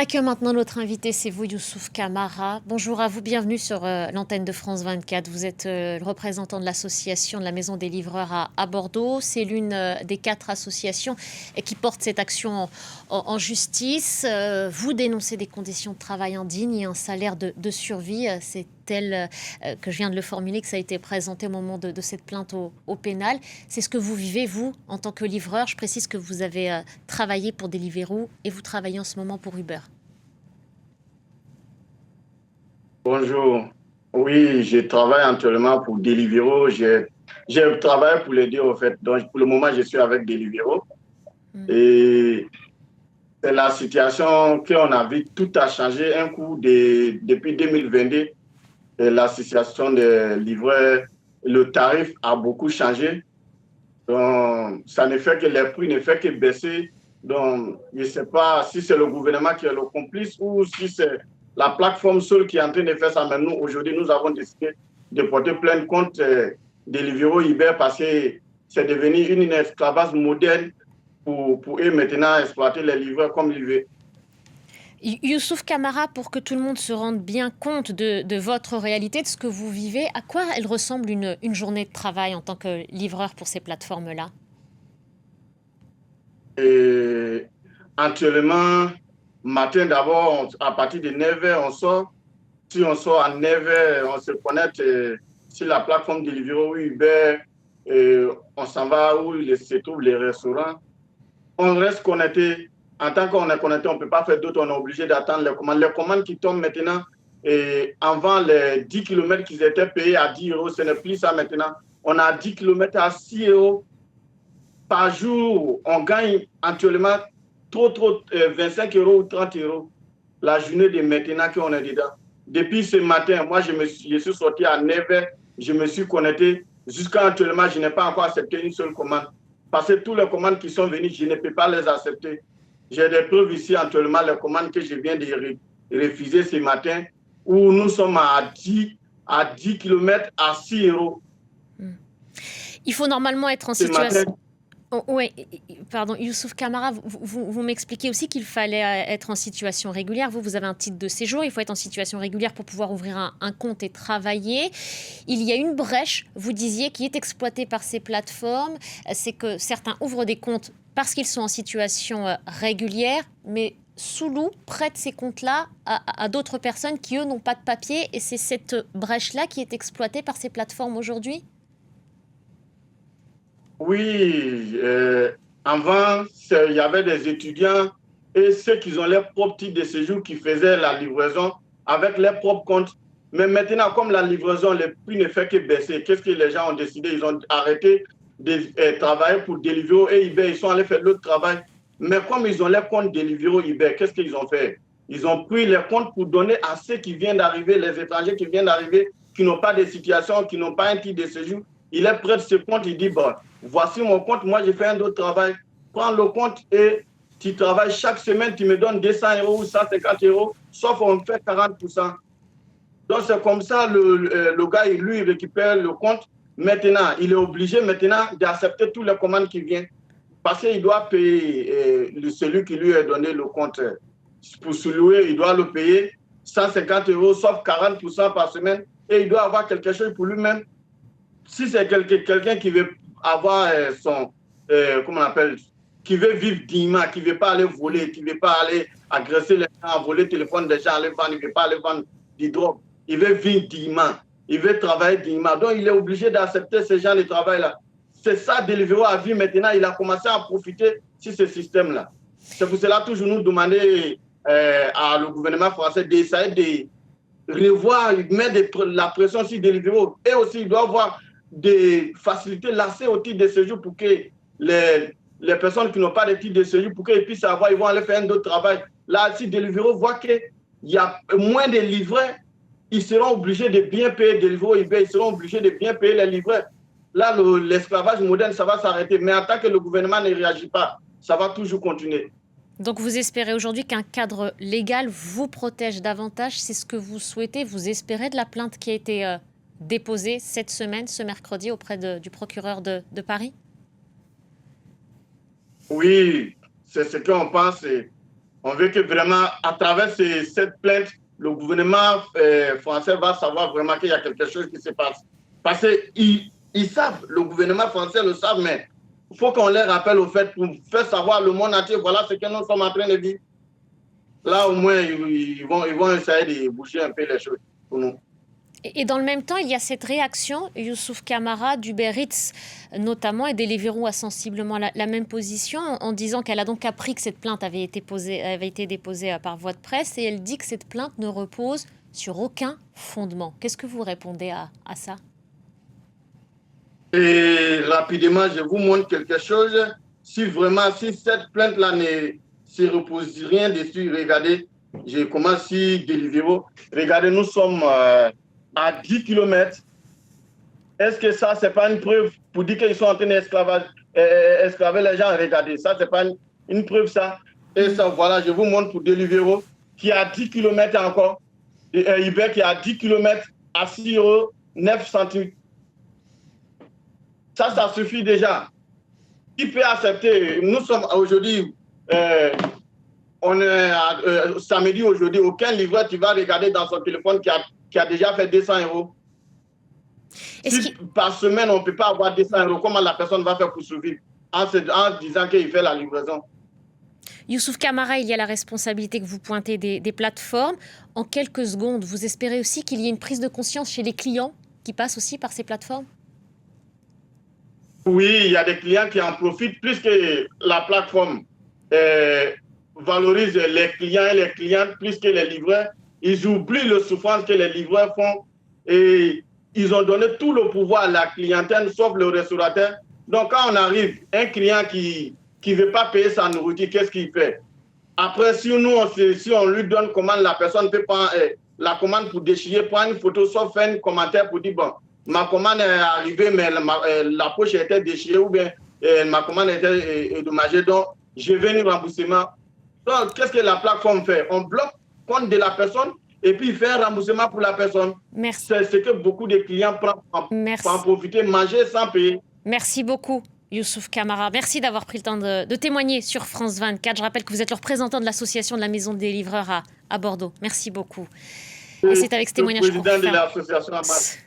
Accueille maintenant notre invité, c'est vous, Youssouf Kamara. Bonjour à vous, bienvenue sur l'antenne de France 24. Vous êtes le représentant de l'association de la Maison des livreurs à Bordeaux. C'est l'une des 4 associations qui porte cette action en justice. Vous dénoncez des conditions de travail indignes et un salaire de survie. C'est tel que je viens de le formuler, que ça a été présenté au moment de cette plainte au pénal. C'est ce que vous vivez, vous, en tant que livreur. Je précise que vous avez travaillé pour Deliveroo et vous travaillez en ce moment pour Uber. Bonjour. Oui, je travaille actuellement pour Deliveroo. J'ai travaillé pour les deux, en fait. Donc, pour le moment, je suis avec Deliveroo. Et c'est la situation qu'on a vu. Tout a changé. Depuis 2022, la situation des livreurs, le tarif a beaucoup changé. Donc, ça ne fait que les prix ne fait que baisser. Donc, je ne sais pas si c'est le gouvernement qui est le complice ou si c'est la plateforme seule qui est en train de faire ça. Mais nous, aujourd'hui, nous avons décidé de porter plainte contre Deliveroo Uber parce que c'est devenu une esclavage moderne pour eux maintenant exploiter les livreurs comme ils veulent. Youssouf Kamara, pour que tout le monde se rende bien compte de votre réalité, de ce que vous vivez, à quoi elle ressemble une journée de travail en tant que livreur pour ces plateformes-là? Et actuellement, matin d'abord, à partir de 9h, on sort. Si on sort à 9h, on se connecte sur la plateforme Deliveroo ou Uber, et on s'en va où se trouvent les restaurants. On reste connecté. En tant qu'on est connecté, on ne peut pas faire d'autres, on est obligé d'attendre les commandes. Les commandes qui tombent maintenant, et avant les 10 kilomètres qu'ils étaient payés à 10 euros, ce n'est plus ça maintenant. On a 10 kilomètres à 6 euros par jour. On gagne actuellement trop, 25 euros ou 30 euros la journée de maintenant qu'on est dedans. Depuis ce matin, moi, je suis sorti à 9h, je me suis connecté. Jusqu'à actuellement, je n'ai pas encore accepté une seule commande. Parce que toutes les commandes qui sont venues, je ne peux pas les accepter. J'ai des preuves ici actuellement, les commandes que je viens de refuser ce matin, où nous sommes à 10 km à 6 euros. Il faut normalement être en Ce matin, situation... Oh, oui, pardon, Youssouf Kamara, vous m'expliquez aussi qu'il fallait être en situation régulière. Vous avez un titre de séjour, il faut être en situation régulière pour pouvoir ouvrir un compte et travailler. Il y a une brèche, vous disiez, qui est exploitée par ces plateformes. C'est que certains ouvrent des comptes parce qu'ils sont en situation régulière, mais sous-louent, prêtent ces comptes-là à d'autres personnes qui, eux, n'ont pas de papier. Et c'est cette brèche-là qui est exploitée par ces plateformes aujourd'hui? oui, avant, il y avait des étudiants et ceux qui ont leurs propres titres de séjour qui faisaient la livraison avec leurs propres comptes. Mais maintenant, comme la livraison, les prix ne fait que baisser, qu'est-ce que les gens ont décidé? Ils ont arrêté de travailler pour Deliveroo et Uber, ils sont allés faire l'autre travail. Mais comme ils ont leurs comptes Deliveroo, Uber, qu'est-ce qu'ils ont fait? Ils ont pris les comptes pour donner à ceux qui viennent d'arriver, les étrangers qui viennent d'arriver, qui n'ont pas de situation, qui n'ont pas un titre de séjour. Il est prêt de ce compte, il dit, bon, voici mon compte, moi je fais un autre travail. Prends le compte et tu travailles chaque semaine, tu me donnes 200 euros ou 150 euros, sauf on fait 40%. Donc c'est comme ça, le gars, lui, il récupère le compte. Maintenant, il est obligé maintenant d'accepter toutes les commandes qui viennent. Parce qu'il doit payer celui qui lui a donné le compte pour se louer, il doit le payer 150 euros, sauf 40% par semaine. Et il doit avoir quelque chose pour lui-même. Si c'est quelqu'un qui veut avoir comment on appelle, qui veut vivre dignement, qui ne veut pas aller voler, qui ne veut pas aller agresser les gens, voler le téléphone des gens, aller vendre, il ne veut pas aller vendre du drogue. Il veut vivre dignement, il veut travailler dignement. Donc, il est obligé d'accepter ce genre de travail-là. C'est ça, Deliveroo a vu maintenant, il a commencé à profiter sur ce système-là. C'est pour cela toujours nous demander à le gouvernement français d'essayer de revoir, mettre la pression sur Deliveroo. Et aussi, il doit avoir des facilités l'accès au titre de séjour pour que les personnes qui n'ont pas de titre de séjour, pour qu'ils puissent avoir, ils vont aller faire un autre travail. Là, si Deliveroo voit qu'il y a moins de livreurs, ils seront obligés de bien payer Deliveroo, ils seront obligés de bien payer les livreurs. Là, l'esclavage moderne, ça va s'arrêter. Mais en tant que le gouvernement ne réagit pas, ça va toujours continuer. Donc vous espérez aujourd'hui qu'un cadre légal vous protège davantage, c'est ce que vous souhaitez, vous espérez de la plainte qui a été déposée cette semaine, ce mercredi, auprès du procureur de Paris? Oui, c'est ce qu'on pense. On veut que vraiment, à travers cette plainte, le gouvernement français va savoir vraiment qu'il y a quelque chose qui se passe. Parce qu'ils savent, le gouvernement français le savent, mais il faut qu'on les rappelle au fait pour faire savoir le monde entier, voilà ce que nous sommes en train de vivre. Là, au moins, ils vont essayer de bouger un peu les choses pour nous. Et dans le même temps, il y a cette réaction. Youssouf Kamara d'Uber Eats, notamment, et Deliveroo a sensiblement la même position en disant qu'elle a donc appris que cette plainte avait été déposée par voie de presse et elle dit que cette plainte ne repose sur aucun fondement. Qu'est-ce que vous répondez à ça? Et rapidement, je vous montre quelque chose. Si cette plainte-là ne se repose rien dessus, regardez, je commence sur Deliveroo. Regardez, nous sommes à 10 km. Est-ce que ça, ce n'est pas une preuve pour dire qu'ils sont en train d'esclaver les gens? Regardez, ça, ce n'est pas une preuve, ça. Et ça, voilà, je vous montre pour Deliveroo, qui est à 10 km encore. Et Uber qui est à 10 km à 6 euros 9 centimes. Ça suffit déjà. Qui peut accepter? Nous sommes aujourd'hui, on est samedi aujourd'hui, aucun livreur qui va regarder dans son téléphone qui a déjà fait 200 euros. Si par semaine, on ne peut pas avoir 200 euros, comment la personne va faire pour survivre en disant qu'il fait la livraison? Youssouf Kamara, il y a la responsabilité que vous pointez des plateformes. En quelques secondes, vous espérez aussi qu'il y ait une prise de conscience chez les clients qui passent aussi par ces plateformes? Oui, il y a des clients qui en profitent plus que la plateforme valorise les clients et les clientes plus que les livreurs. Ils oublient le souffrance que les livreurs font et ils ont donné tout le pouvoir à la clientèle, sauf le restaurateur. Donc, quand on arrive, un client qui ne veut pas payer sa nourriture, qu'est-ce qu'il fait? Après, si on lui donne commande, la personne peut prendre la commande pour déchirer, prendre une photo, sauf faire un commentaire pour dire, bon, ma commande est arrivée, mais la poche était déchirée ou bien ma commande était endommagée, donc je vais un remboursement. Donc, qu'est-ce que la plateforme fait? On bloque le compte de la personne et puis il fait un remboursement pour la personne. Merci. C'est ce que beaucoup de clients prennent pour en profiter, manger sans payer. Merci beaucoup, Youssouf Kamara. Merci d'avoir pris le temps de témoigner sur France 24. Je rappelle que vous êtes le représentant de l'association de la Maison des livreurs à Bordeaux. Merci beaucoup. Et c'est avec ce témoignage président de l'association